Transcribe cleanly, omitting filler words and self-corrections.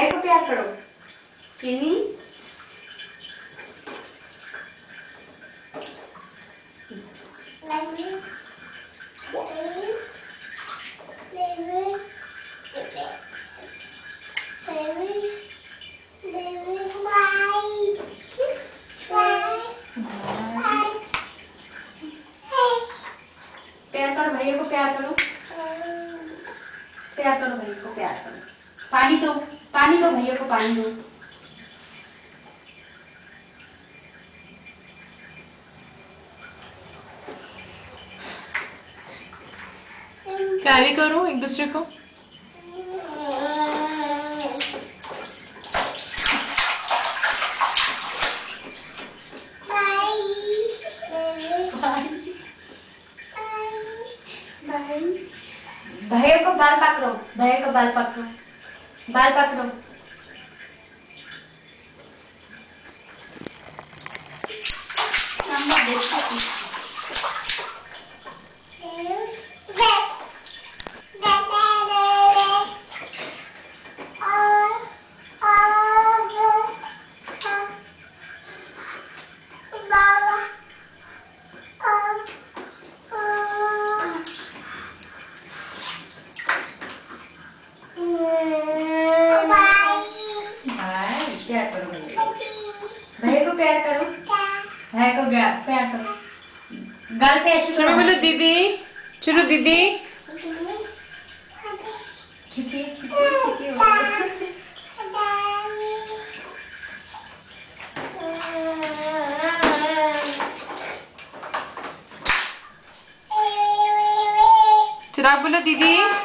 भैया को प्यार करो। किनी प्यार करो भैया को, प्यार करो, प्यार करो भैया को, प्यार करो। पानी दो, पानी दो भैया को, पानी दो। प्यारी करो एक दूसरे को। भैया को बाल पकड़ो, भैया को बाल पकड़ो, बाल पकड़ो। प्यार करो भैया को, प्यार करो भैया को, प्यार करो। गाल पे ऐसे चलो बोलो दीदी, चलो दीदी। खींचिए खींचिए खींचिए। चिराग बोलो दीदी।